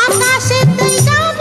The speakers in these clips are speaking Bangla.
আকাশে তুই যাব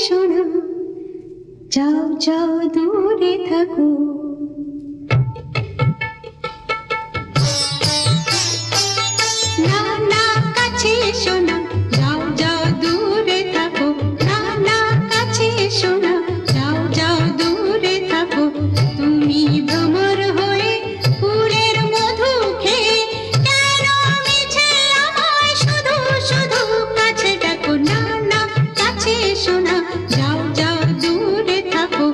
শোনা, যাও যাও দূরে থাকো। না না কাছে শোনা, যাও যাও দূরে থাকো। না না কাছে শোনা, যাও যাও দূরে থাকো। তুমি ভ্রমর হয়ে ফুলের মধু খেয়ে কেন মিছে আমায় শুধু শুধু কাছে ডাকো। না না কাছে শোনা, যাও যাও দূরে থাকো।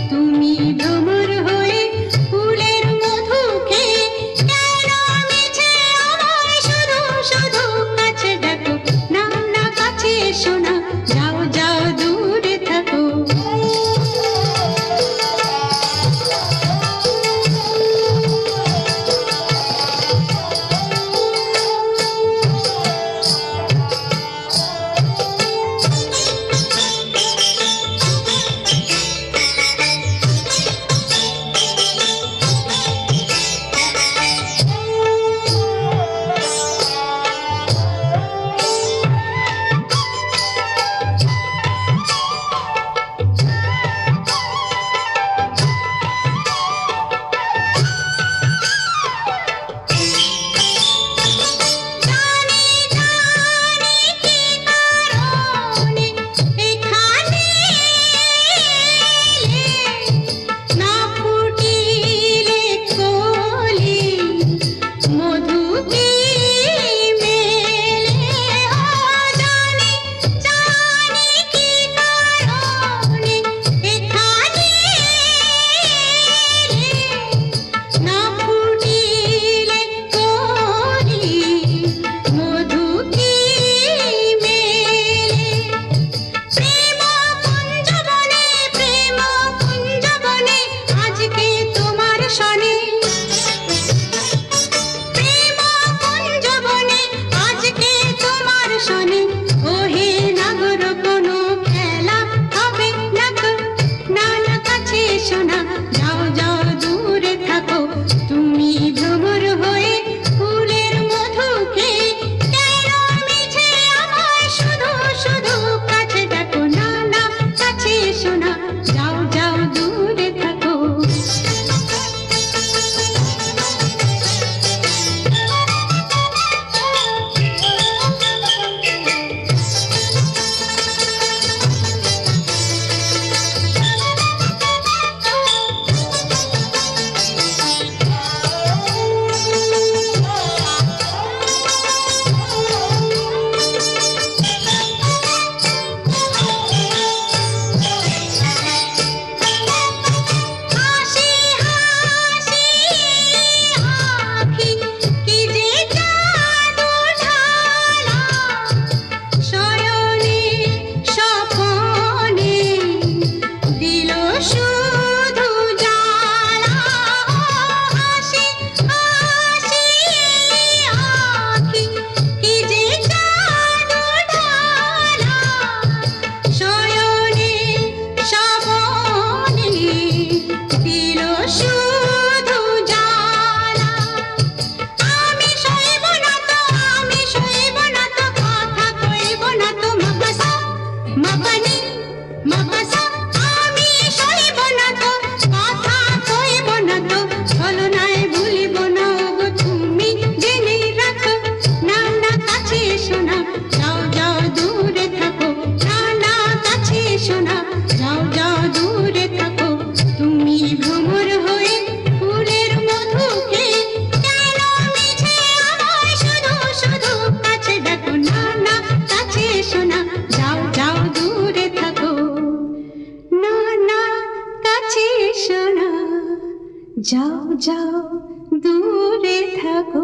তুমি ভ্রমর হয়ে ফুলের মধু খেয়ে কেন মিছে আমায় শুধু শুধু কাছে ডাকো। না না কাছে শোনা, যাও যাও দূরে থাকো। যাও যাও দূরে থাকো।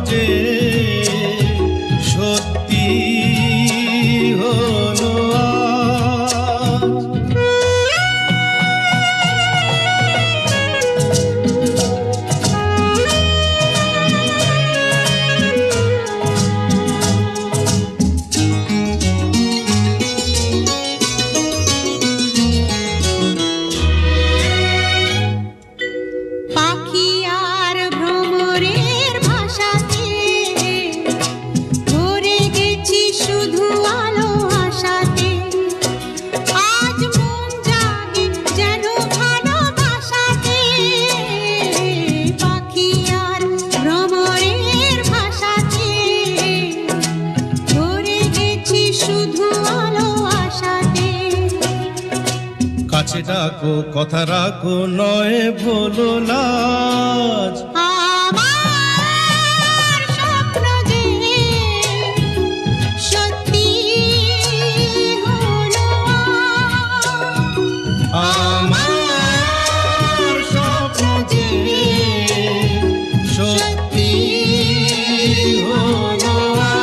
যে সত্যি হলো আজ। পাখি আর ভ্রমরের ভাষাতে ভরে গেছি শুধু আলো আশাতে। আজ মন জাগে যেন ভালোবাসাতে। পাখি আর ভ্রমরের ভাষাতে ভরে গেছি শুধু আলো আশাতে। কাছে ডাকো কথা রাখো নয় ভোলো লাজ। আমার স্বপ্ন যে সত্যি হলো আমার স্বপ্ন যে সত্যি হলো আজ।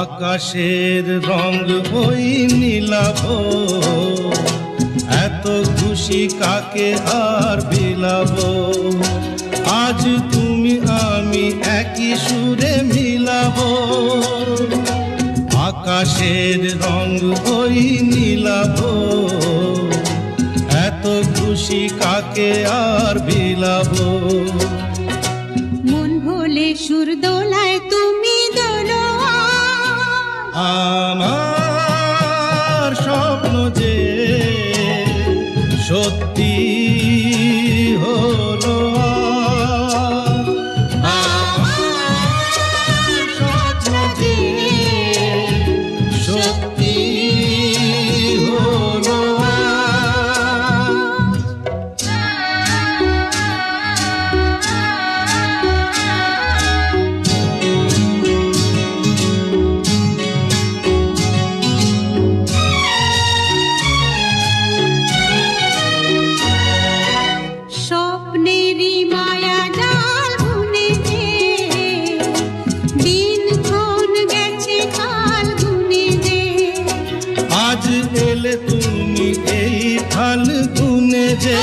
আকাশের রং হই নীলাভ, এত খুশি কাকে আর বিলাব। আজ তুমি আমি একই সুরে মিলাব। আকাশের রং হই নীলাভ, এত খুশি কাকে আর বিলাব। মন ভোলে সুর দোলায় তুমি দোলো আমার স্বপ্ন যে সত্যি হলো আজ। আমার স্বপ্ন যে সত্যি হলো স্বপ্নেরই মায়া জাল বুনে যে দিনক্ষণ গেছে কাল গুনে যে। আজ এলে তুমি এই ফাল্গুনে যে।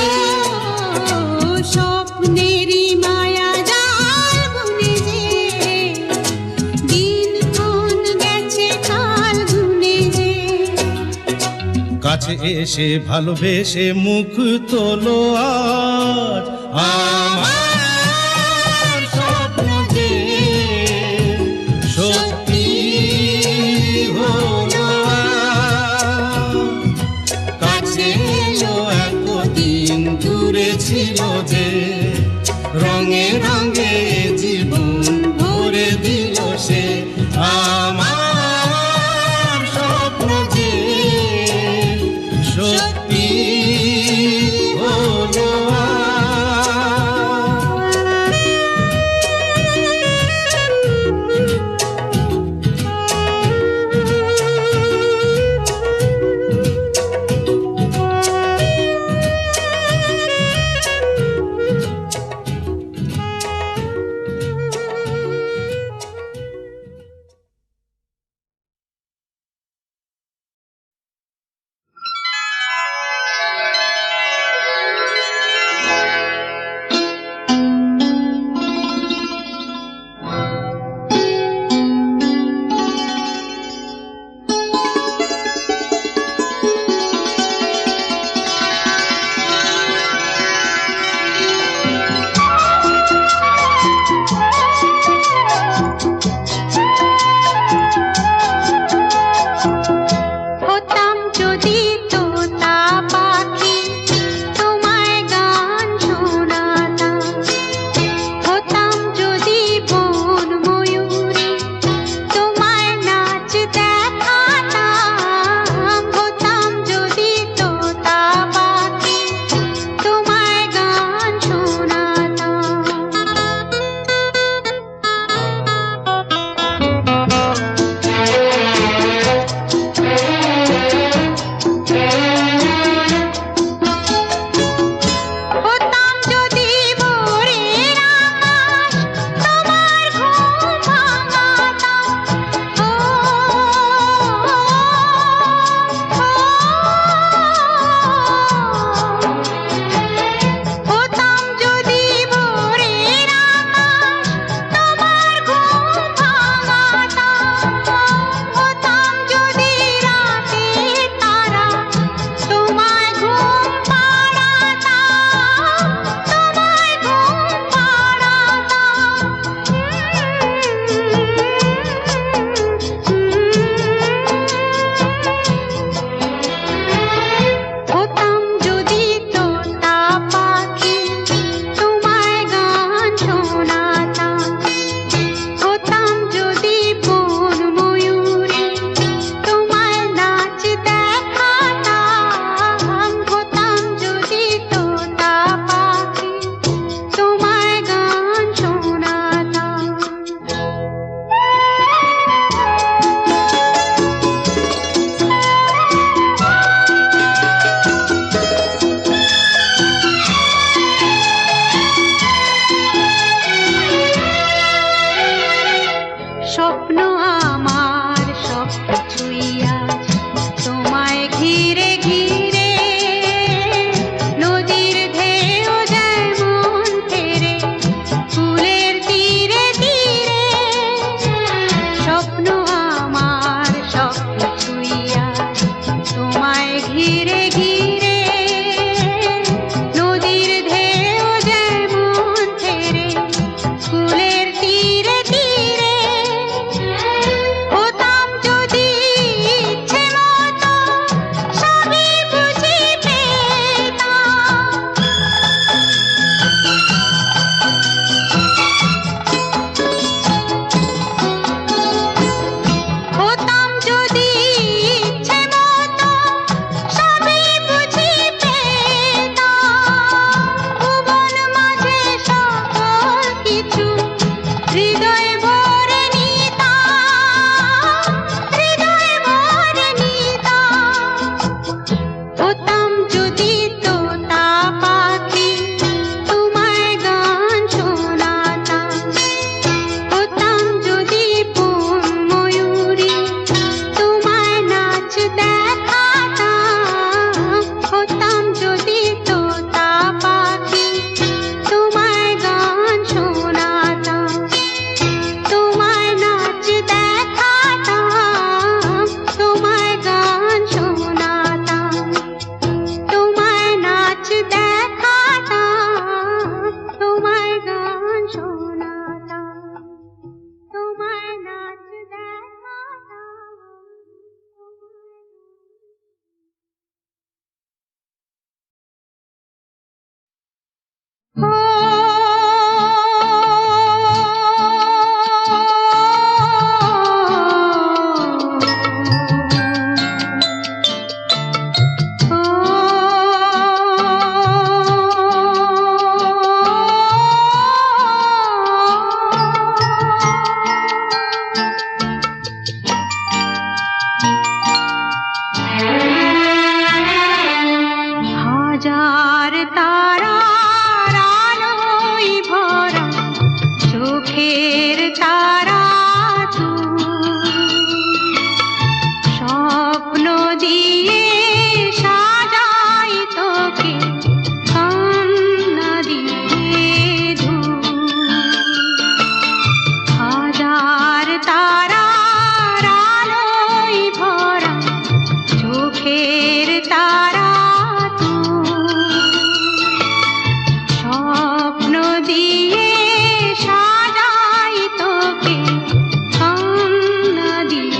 স্বপ্নেরই মায়া জাল বুনে যে দিনক্ষণ গেছে কাল গুনে যে। কাছে এসে ভালোবেসে মুখ তোলো আজ। আমার স্বপ্ন যে সত্যি হলো আজ। কাছে এলো এতদিন দূরে ছিল যে, রঙে রঙে জীবন ভরে দিল সে। আমার স্বপ্ন যে সত্যি হলো আজ। দেখাটা, তোমার গান শোনাটা, তোমার নাচ দেখাটা। হাজার তারার আলোয় ভরা চোখের তারা তুমি, স্বপ্ন দিয়ে সাজাই তোকে কান্না দিয়ে হাজার তারার আলোয় ভরা চোখের তারা স্বপ্ন দিয়ে সাজাই তোকে কান্না দিয়ে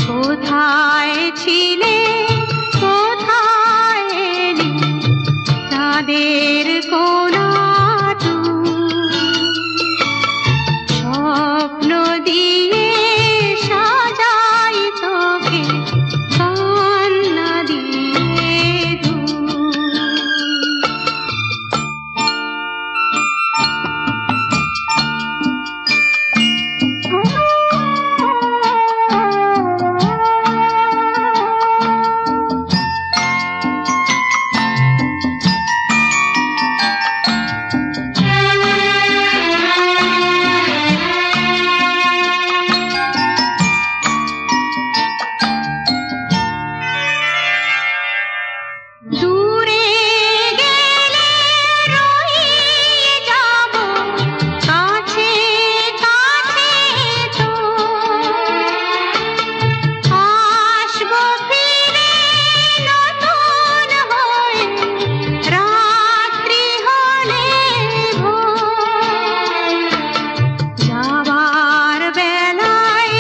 কোথায় ছিলে, কোথায় এলি, তাদের কোনা স্বপ্ন দিয়ে সাজাই তোকে কান্না দিয়ে দূরে গেলে রয়ে যাব, কাছে কাছে তো আসবো ফিরে নতুন হয়ে, রাত্রি হলে ভোর। যাবার বেলায়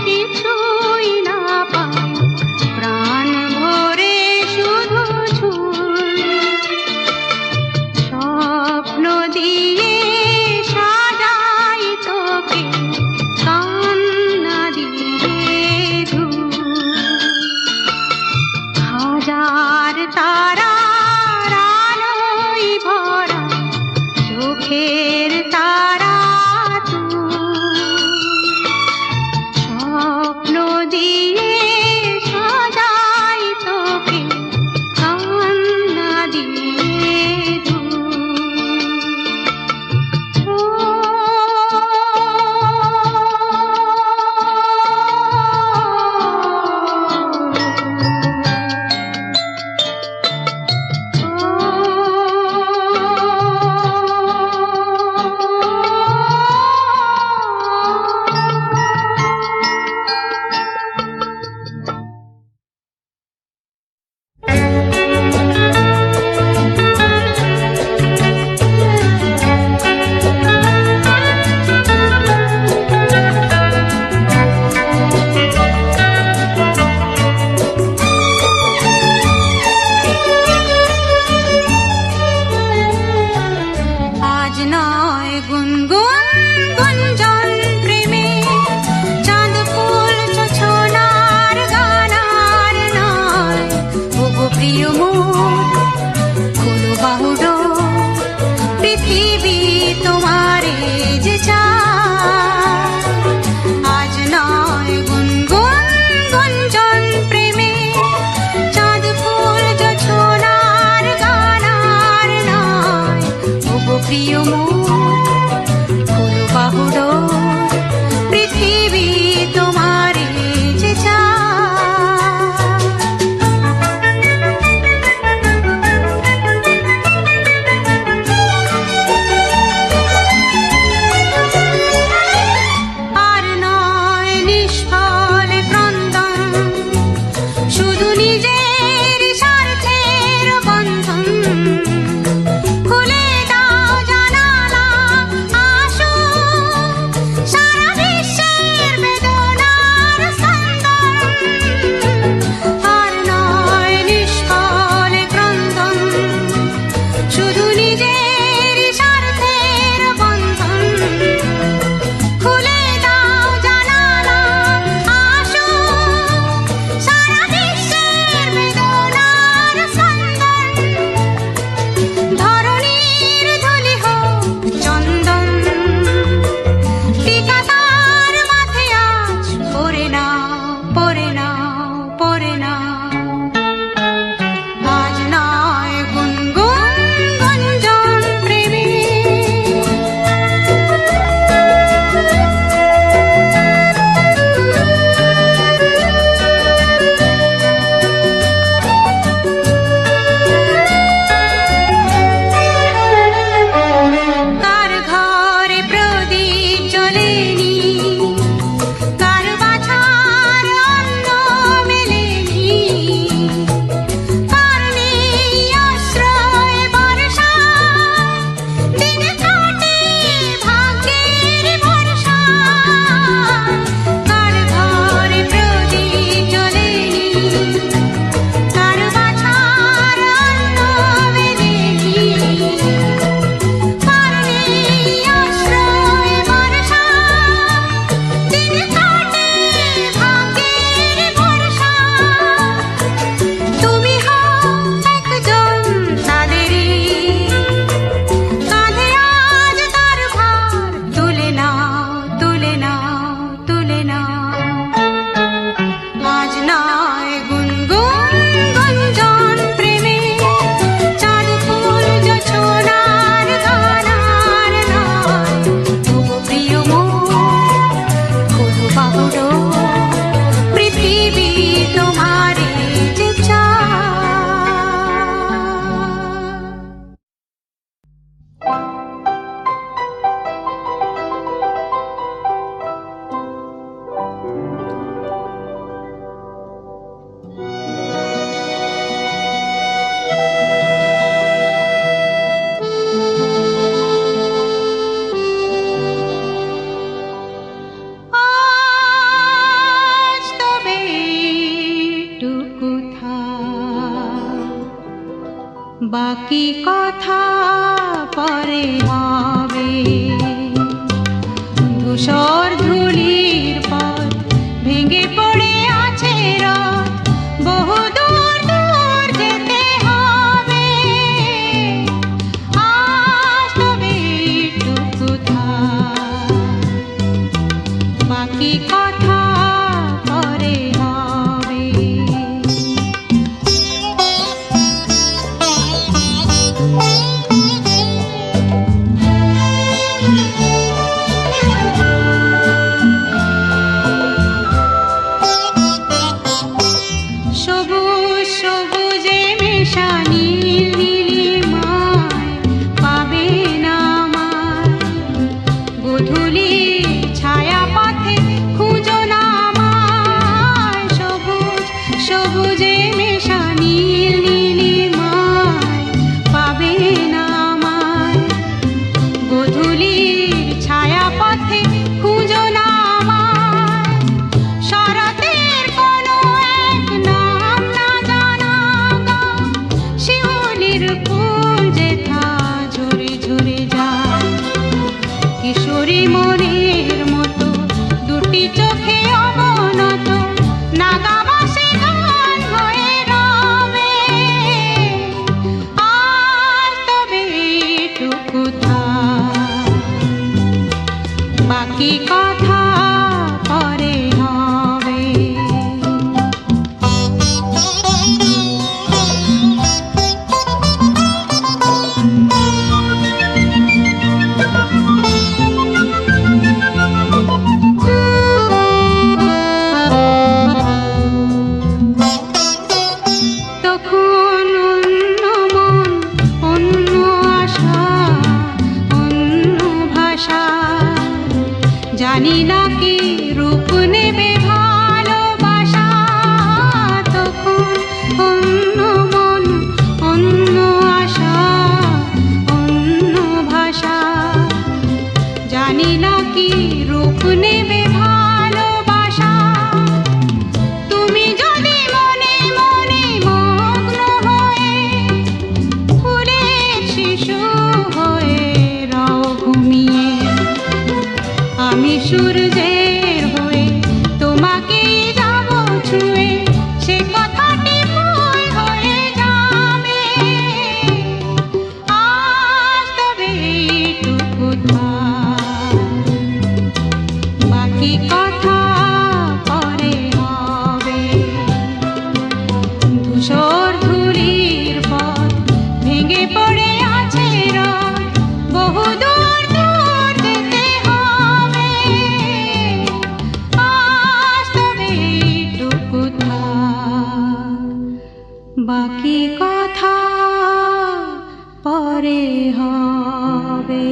কিছুই না পাই, প্রাণ ভরে শুধু স্বপ্ন দিয়ে সাজাই তোকে কান্না দিয়ে হাজার তারার আলোয় ভরা চোখের তারা স্বপ্ন দিয়ে সাজাই তোকে কান্না দিয়ে গুনগুন গুঞ্জন প্রেমে চাঁদ ফুল ছোছনার গানার নয় ওগো প্রিয় মোর খোলো বাহুডোর পৃথিবী তোমারে যে চায় আজ নয় গুনগুন গুঞ্জন প্রেমে চাঁদ ফুল ছোছনার গানার নয় ওগো প্রিয় মোর খোলো বাহুডোর পৃথিবী তোমারে যে চায় আর নয় নিষ্ফল ক্রন্দন শুধু নিজের স্বার্থের বন্ধন খুলে দাও জানালা আসো সারা বিশ্বের বেদনার স্পন্দন আর নয় নিষ্ফল ক্রন্দন শুধু নিজের স্বার্থের বন্ধন খুলে দাও জানালা আসো সারা বিশ্বের বেদনার স্পন্দন ধরণীর ধুলি হোক চন্দন টিকা তার মাথে আজ পরে নাও পরে নাও পরে নাও আজ নয় গুনগুন গুঞ্জন প্রেমে কার ঘরে প্রদীপ জ্বলেনি কার বাছার অন্ন মেলেনি কার নেই আশ্রয় বর্ষায় দিন কাটে ভাগ্যের ভরসায় কার ঘরে প্রদীপ জ্বলেনি কার বাছার অন্ন মেলেনি কার নেই আশ্রয় বর্ষায় দিন কাটে ভাগ্যের ভরসায় তুমি হও একজন তাদেরই কাঁধে আজ তার ভার তুলে নাও তুলে নাও তুলে নাও আজ নয় গুনগুন গুঞ্জন প্রেমে চাঁদ ফুল ছোছনার গানার নয় ওগো প্রিয় মোর খোলো বাহুডোর পৃথিবী তোমারে যে আজ তবে টুকু থাক বাকি কথা পরে হবে ধূসর ধূলির পথ ভেঙে পড়ে আছে রথ বহু দূর দূর যেতে হবে আজ তবে টুকু থাক বাকি কথা পরে হবে সবুজ সবুজে মেশা নীল নীলিমায় পাবে না আমায় গোধূলি ছায়া পথে খুঁজো না আমায় সবুজ সবুজে মেশা নীল নীলিমায় পাবে না আমায় গোধূলির ছায়া পথে খুঁজো না আমায় শরতের কোনো এক নাম না জানা গাঁ শিউলির ফুল যেথা ঝরে ঝরে যায় কিশোরী মনের মতো দুটি চোখে অবনত নাগাবাসে গান হয়ে রবে। আর তবে এইটুকু থাক, বাকি কথা পরে হবে। তখন অন্য মন, অন্য আশা, অন্য ভাষা, জানি না কি রূপ নেবে ভালোবাসা। তখন অন্য মন, অন্য আশা, অন্য ভাষা, জানি না কি রূপ নেবে ভালোবাসা। তুমি যদি মনে মনে মগ্ন হয়ে ফুলের শিশু হয়ে রও ঘুমিয়ে, আমি সূর্যের হয়ে তোমাকে যাব ছুঁয়ে, সে কথাটি ভুল হয়ে যাবে। আজ তবে এইটুকু থাক, বাকি কথা পরে হবে। ধূসর ধূলির পথ ভেঙে পড়ে আছে রথ, বহু দূর দূর যেতে হবে। আজ তবে এইটুকু থাক, বাকি কথা পরে হবে।